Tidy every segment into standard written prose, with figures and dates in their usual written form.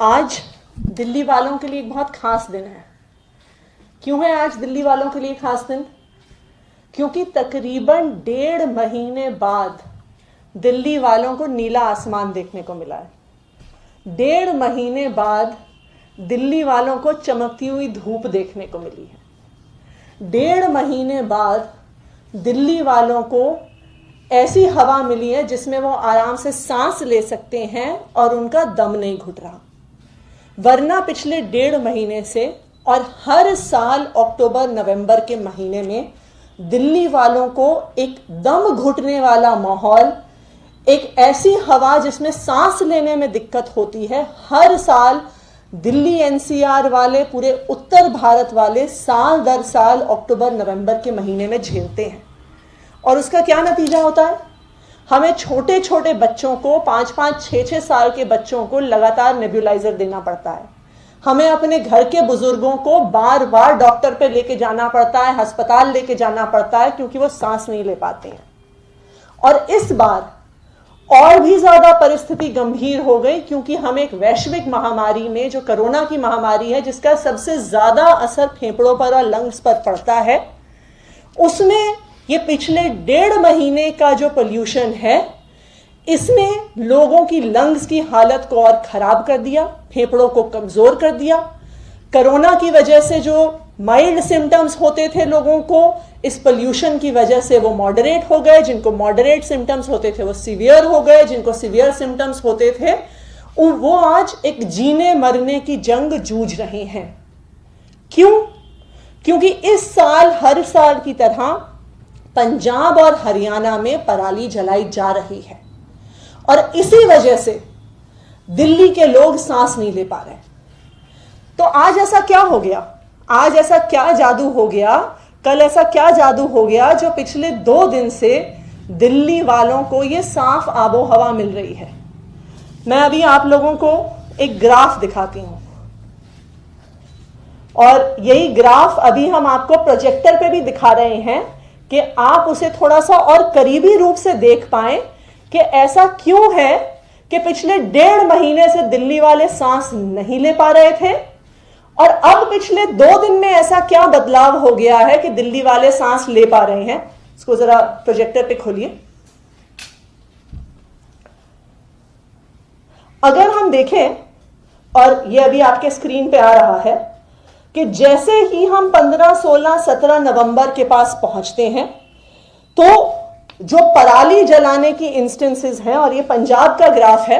आज दिल्ली वालों के लिए एक बहुत खास दिन है। क्यों है आज दिल्ली वालों के लिए खास दिन? क्योंकि तकरीबन 1.5 महीने बाद दिल्ली वालों को नीला आसमान देखने को मिला है। 1.5 महीने बाद दिल्ली वालों को चमकती हुई धूप देखने को मिली है। 1.5 महीने बाद दिल्ली वालों को ऐसी हवा मिली है जिसमें वो आराम से सांस ले सकते हैं और उनका दम नहीं घुट रहा। वरना पिछले 1.5 महीने से और हर साल अक्टूबर नवंबर के महीने में दिल्ली वालों को एक दम घुटने वाला माहौल, एक ऐसी हवा जिसमें सांस लेने में दिक्कत होती है, हर साल दिल्ली एनसीआर वाले, पूरे उत्तर भारत वाले साल दर साल अक्टूबर नवंबर के महीने में झेलते हैं। और उसका क्या नतीजा होता है? हमें छोटे छोटे बच्चों को, 5-5, 6-6 साल के बच्चों को लगातार नेबुलाइजर देना पड़ता है। हमें अपने घर के बुजुर्गों को बार बार डॉक्टर पे लेके जाना पड़ता है, अस्पताल लेके जाना पड़ता है, क्योंकि वो सांस नहीं ले पाते हैं। और इस बार और भी ज्यादा परिस्थिति गंभीर हो गई, क्योंकि हम एक वैश्विक महामारी में, जो कोरोना की महामारी है, जिसका सबसे ज्यादा असर फेफड़ों पर और लंग्स पर पड़ता है, उसमें ये पिछले 1.5 महीने का जो पोल्यूशन है, इसने लोगों की लंग्स की हालत को और खराब कर दिया, फेफड़ों को कमजोर कर दिया। कोरोना की वजह से जो माइल्ड सिम्टम्स होते थे लोगों को, इस पोल्यूशन की वजह से वो मॉडरेट हो गए। जिनको मॉडरेट सिम्टम्स होते थे वो सीवियर हो गए। जिनको सीवियर सिम्टम्स होते थे वो आज एक जीने मरने की जंग जूझ रहे हैं। क्यों? क्योंकि इस साल हर साल की तरह पंजाब और हरियाणा में पराली जलाई जा रही है और इसी वजह से दिल्ली के लोग सांस नहीं ले पा रहे। तो आज ऐसा क्या हो गया? आज ऐसा क्या जादू हो गया? कल ऐसा क्या जादू हो गया जो पिछले 2 दिन से दिल्ली वालों को ये साफ आबो हवा मिल रही है? मैं अभी आप लोगों को एक ग्राफ दिखाती हूं और यही ग्राफ अभी हम आपको प्रोजेक्टर पे भी दिखा रहे हैं कि आप उसे थोड़ा सा और करीबी रूप से देख पाएं कि ऐसा क्यों है कि पिछले 1.5 महीने से दिल्ली वाले सांस नहीं ले पा रहे थे और अब पिछले 2 दिन में ऐसा क्या बदलाव हो गया है कि दिल्ली वाले सांस ले पा रहे हैं। इसको जरा प्रोजेक्टर पे खोलिए। अगर हम देखें, और ये अभी आपके स्क्रीन पे आ रहा है, कि जैसे ही हम 15, 16, 17 नवंबर के पास पहुंचते हैं तो जो पराली जलाने की इंस्टेंसेस हैं, और ये पंजाब का ग्राफ है,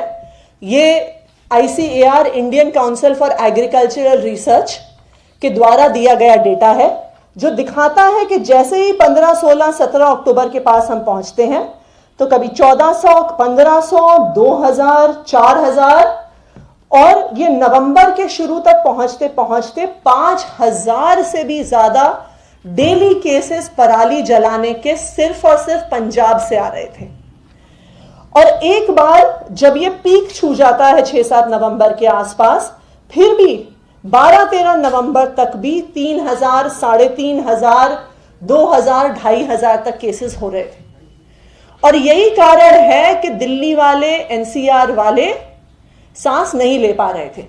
ये ICAR, Indian council for agricultural research के द्वारा दिया गया डेटा है, जो दिखाता है कि जैसे ही 15, 16, 17 अक्टूबर के पास हम पहुंचते हैं तो कभी 1400, 1500, 2000, 4000 और ये नवंबर के शुरू तक पहुंचते पहुंचते 5000 से भी ज्यादा डेली केसेस पराली जलाने के सिर्फ और सिर्फ पंजाब से आ रहे थे। और एक बार जब ये पीक छू जाता है 6-7 नवंबर के आसपास, फिर भी 12-13 नवंबर तक भी 3000, 3500, 2000, 2500 तक केसेस हो रहे थे। और यही कारण है कि दिल्ली वाले, NCR वाले सांस नहीं ले पा रहे थे।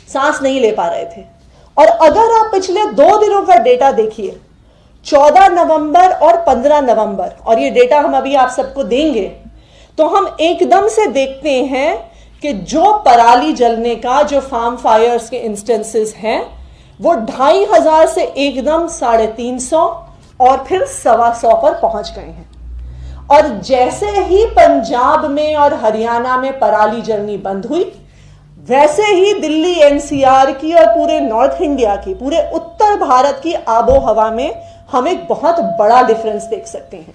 सांस नहीं ले पा रहे थे। और अगर आप पिछले 2 दिनों का डेटा देखिए, 14 नवंबर और 15 नवंबर, और ये डेटा हम अभी आप सबको देंगे, तो हम एकदम से देखते हैं कि जो पराली जलने का, जो फार्म फायर्स के इंस्टेंसेस हैं, वो 2500 से एकदम 350 और फिर 125 पर पहुंच गए हैं। और जैसे ही पंजाब में और हरियाणा में पराली जलनी बंद हुई, वैसे ही दिल्ली NCR की और पूरे नॉर्थ इंडिया की, पूरे उत्तर भारत की आबो हवा में हम एक बहुत बड़ा डिफरेंस देख सकते हैं।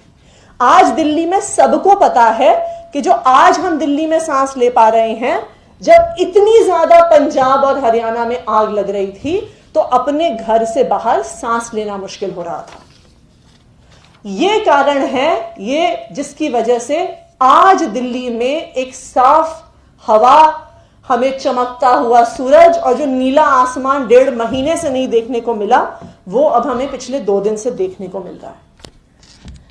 आज दिल्ली में सबको पता है कि जो आज हम दिल्ली में सांस ले पा रहे हैं, जब इतनी ज्यादा पंजाब और हरियाणा में आग लग रही थी तो अपने घर से बाहर सांस लेना मुश्किल हो रहा था। ये कारण है, ये जिसकी वजह से आज दिल्ली में एक साफ हवा, हमें चमकता हुआ सूरज और जो नीला आसमान 1.5 महीने से नहीं देखने को मिला, वो अब हमें पिछले 2 दिन से देखने को मिल रहा है।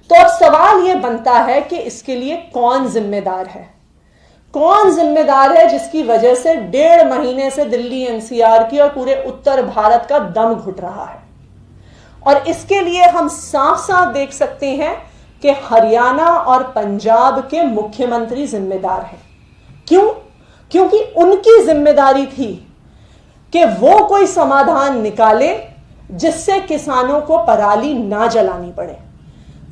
तो अब सवाल यह बनता है कि इसके लिए कौन जिम्मेदार है? कौन जिम्मेदार है जिसकी वजह से 1.5 महीने से दिल्ली एनसीआर की और पूरे उत्तर भारत का दम घुट रहा है? और इसके लिए हम साफ साफ देख सकते हैं कि हरियाणा और पंजाब के मुख्यमंत्री जिम्मेदार हैं। क्यों? क्योंकि उनकी जिम्मेदारी थी कि वो कोई समाधान निकाले जिससे किसानों को पराली ना जलानी पड़े,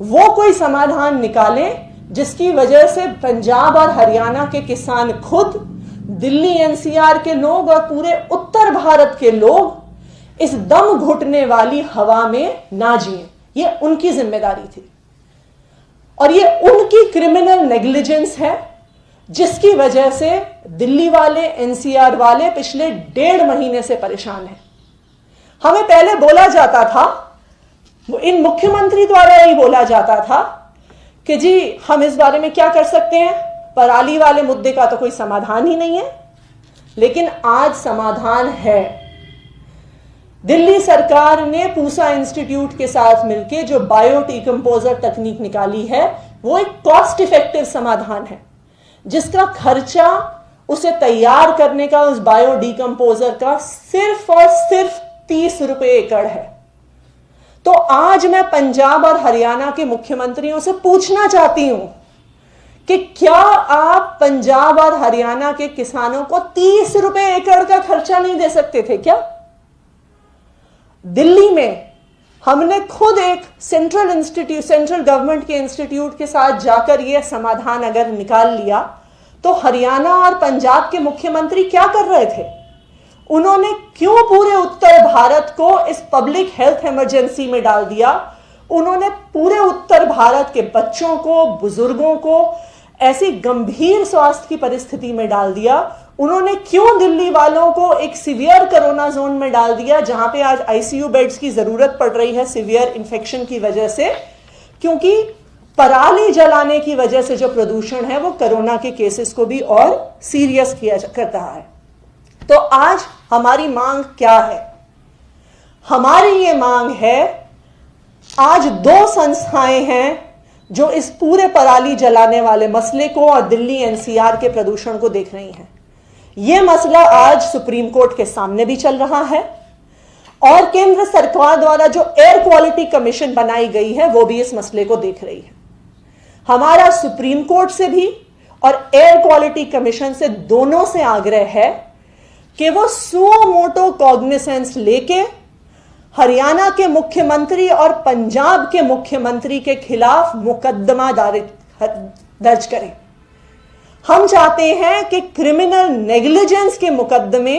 वो कोई समाधान निकाले जिसकी वजह से पंजाब और हरियाणा के किसान खुद, दिल्ली एनसीआर के लोग और पूरे उत्तर भारत के लोग इस दम घुटने वाली हवा में ना जिए। ये उनकी जिम्मेदारी थी और ये उनकी क्रिमिनल नेग्लिजेंस है जिसकी वजह से दिल्ली वाले, एनसीआर वाले पिछले 1.5 महीने से परेशान हैं। हमें पहले बोला जाता था, इन मुख्यमंत्री द्वारा ही बोला जाता था कि जी हम इस बारे में क्या कर सकते हैं, पराली वाले मुद्दे का तो कोई समाधान ही नहीं है। लेकिन आज समाधान है। दिल्ली सरकार ने पूसा इंस्टीट्यूट के साथ मिलकर जो बायो डिकम्पोजर तकनीक निकाली है वो एक कॉस्ट इफेक्टिव समाधान है जिसका खर्चा उसे तैयार करने का, उस बायो डिकम्पोजर का सिर्फ और सिर्फ 30 रुपए एकड़ है। तो आज मैं पंजाब और हरियाणा के मुख्यमंत्रियों से पूछना चाहती हूं कि क्या आप पंजाब और हरियाणा के किसानों को 30 रुपए एकड़ का खर्चा नहीं दे सकते थे क्या? दिल्ली में हमने खुद एक सेंट्रल गवर्नमेंट के इंस्टीट्यूट के साथ जाकर यह समाधान अगर निकाल लिया तो हरियाणा और पंजाब के मुख्यमंत्री क्या कर रहे थे? उन्होंने क्यों पूरे उत्तर भारत को इस पब्लिक हेल्थ इमरजेंसी में डाल दिया? उन्होंने पूरे उत्तर भारत के बच्चों को, बुजुर्गों को ऐसी गंभीर स्वास्थ्य की परिस्थिति में डाल दिया। उन्होंने क्यों दिल्ली वालों को एक सीवियर कोरोना जोन में डाल दिया जहां पे आज आईसीयू बेड्स की जरूरत पड़ रही है सीवियर इन्फेक्शन की वजह से? क्योंकि पराली जलाने की वजह से जो प्रदूषण है वो कोरोना के केसेस को भी और सीरियस किया कर रहा है। तो आज हमारी मांग क्या है? हमारी ये मांग है, आज 2 संस्थाएं हैं जो इस पूरे पराली जलाने वाले मसले को और दिल्ली एनसीआर के प्रदूषण को देख रही हैं। यह मसला आज सुप्रीम कोर्ट के सामने भी चल रहा है और केंद्र सरकार द्वारा जो एयर क्वालिटी कमीशन बनाई गई है वो भी इस मसले को देख रही है। हमारा सुप्रीम कोर्ट से भी और एयर क्वालिटी कमीशन से, दोनों से आग्रह है कि वो सुओ मोटो कॉग्निसेंस लेके हरियाणा के मुख्यमंत्री और पंजाब के मुख्यमंत्री के खिलाफ मुकदमा दर्ज करें। हम चाहते हैं कि क्रिमिनल नेग्लिजेंस के मुकदमे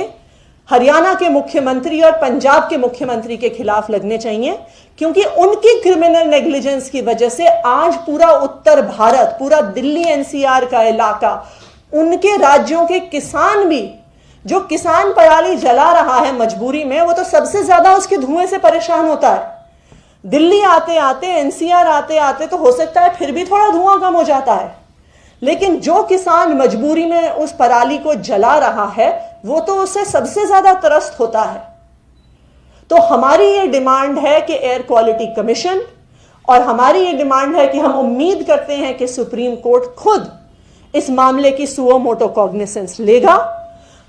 हरियाणा के मुख्यमंत्री और पंजाब के मुख्यमंत्री के खिलाफ लगने चाहिए, क्योंकि उनकी क्रिमिनल नेग्लिजेंस की वजह से आज पूरा उत्तर भारत, पूरा दिल्ली एनसीआर का इलाका, उनके राज्यों के किसान भी, जो किसान पराली जला रहा है मजबूरी में, वो तो सबसे ज्यादा उसके धुएं से परेशान होता है। दिल्ली आते आते, एनसीआर आते आते तो हो सकता है फिर भी थोड़ा धुआं कम हो जाता है, लेकिन जो किसान मजबूरी में उस पराली को जला रहा है वो तो उससे सबसे ज्यादा त्रस्त होता है। तो हमारी ये डिमांड है कि एयर क्वालिटी कमीशन, और हमारी ये डिमांड है कि हम उम्मीद करते हैं कि सुप्रीम कोर्ट खुद इस मामले की सुओ मोटो कॉग्निसेंस लेगा,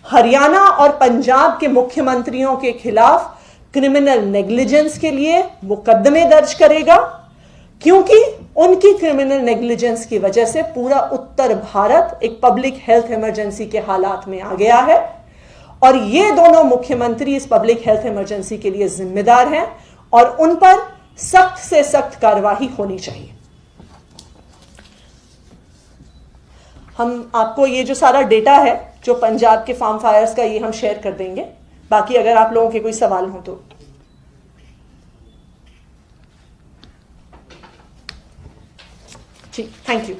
हरियाणा और पंजाब के मुख्यमंत्रियों के खिलाफ क्रिमिनल नेग्लिजेंस के लिए मुकदमे दर्ज करेगा, क्योंकि उनकी क्रिमिनल नेग्लिजेंस की वजह से पूरा उत्तर भारत एक पब्लिक हेल्थ इमरजेंसी के हालात में आ गया है और ये दोनों मुख्यमंत्री इस पब्लिक हेल्थ इमरजेंसी के लिए जिम्मेदार हैं और उन पर सख्त से सख्त कार्यवाही होनी चाहिए। हम आपको ये जो सारा डेटा है जो पंजाब के फार्म फायर्स का, ये हम शेयर कर देंगे। बाकी अगर आप लोगों के कोई सवाल हो तो। जी, थैंक यू।